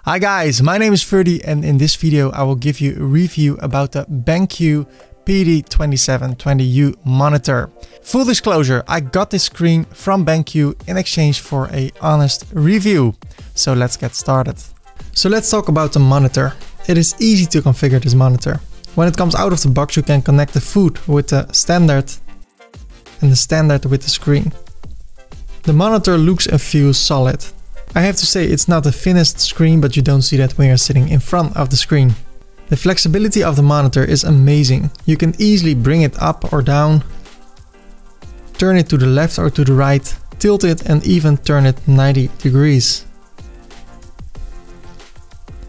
Hi guys, my name is Ferdy and in this video I will give you a review about the BenQ PD2720U monitor. Full disclosure, I got this screen from BenQ in exchange for an honest review. So let's get started. So let's talk about the monitor. It is easy to configure this monitor. When it comes out of the box you can connect the foot with the standard and the standard with the screen. The monitor looks and feels solid. I have to say it's not the thinnest screen, but you don't see that when you're sitting in front of the screen. The flexibility of the monitor is amazing. You can easily bring it up or down, turn it to the left or to the right, tilt it and even turn it 90 degrees.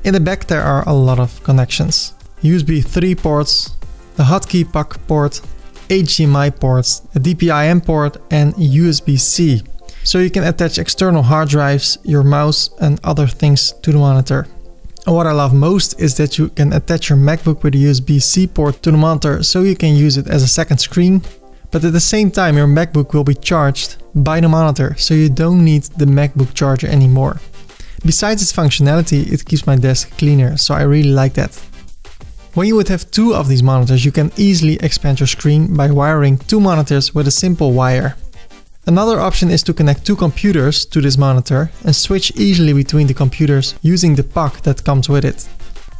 In the back there are a lot of connections. USB 3 ports, the hotkey puck port, HDMI ports, a DPI-M port and USB-C. So you can attach external hard drives, your mouse and other things to the monitor. And what I love most is that you can attach your MacBook with a USB-C port to the monitor so you can use it as a second screen. But at the same time your MacBook will be charged by the monitor, so you don't need the MacBook charger anymore. Besides its functionality, it keeps my desk cleaner, so I really like that. When you would have two of these monitors, you can easily expand your screen by wiring two monitors with a simple wire. Another option is to connect two computers to this monitor and switch easily between the computers using the puck that comes with it.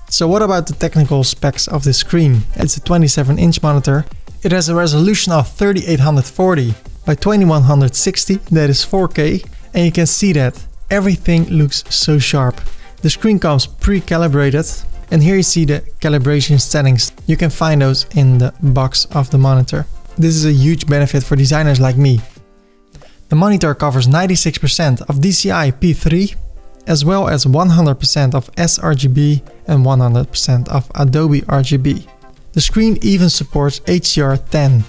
So what about the technical specs of this screen? It's a 27-inch monitor. It has a resolution of 3840 by 2160, that is 4K, and you can see that everything looks so sharp. The screen comes pre-calibrated and here you see the calibration settings. You can find those in the box of the monitor. This is a huge benefit for designers like me. The monitor covers 96% of DCI P3 as well as 100% of sRGB and 100% of Adobe RGB. The screen even supports HDR10.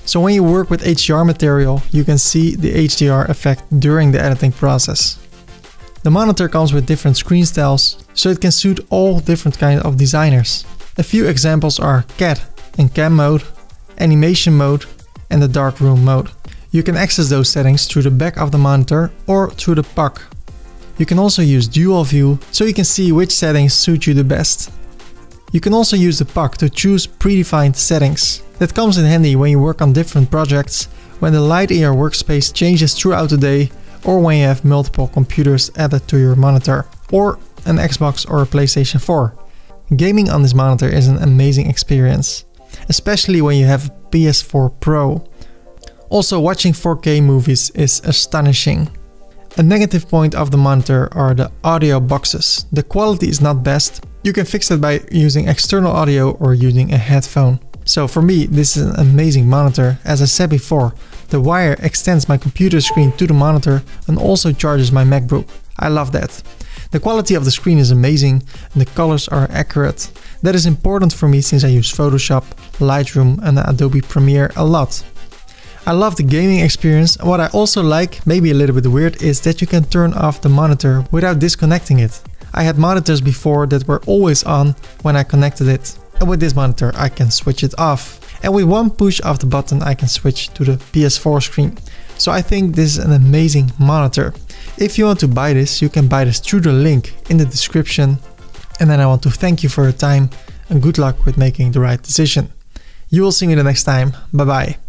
So when you work with HDR material, you can see the HDR effect during the editing process. The monitor comes with different screen styles, so it can suit all different kinds of designers. A few examples are CAD and CAM mode, animation mode and the darkroom mode. You can access those settings through the back of the monitor or through the puck. You can also use dual view so you can see which settings suit you the best. You can also use the puck to choose predefined settings. That comes in handy when you work on different projects, when the light in your workspace changes throughout the day, or when you have multiple computers added to your monitor, or an Xbox or a PlayStation 4. Gaming on this monitor is an amazing experience, especially when you have a PS4 Pro. Also, watching 4K movies is astonishing. A negative point of the monitor are the audio boxes. The quality is not best. You can fix that by using external audio or using a headphone. So for me, this is an amazing monitor. As I said before, the wire extends my computer screen to the monitor and also charges my MacBook. I love that. The quality of the screen is amazing and the colors are accurate. That is important for me since I use Photoshop, Lightroom and Adobe Premiere a lot. I love the gaming experience. What I also like, maybe a little bit weird, is that you can turn off the monitor without disconnecting it. I had monitors before that were always on when I connected it. And with this monitor I can switch it off. And with one push of the button I can switch to the PS4 screen. So I think this is an amazing monitor. If you want to buy this, you can buy this through the link in the description. And then I want to thank you for your time and good luck with making the right decision. You will see me the next time. Bye bye.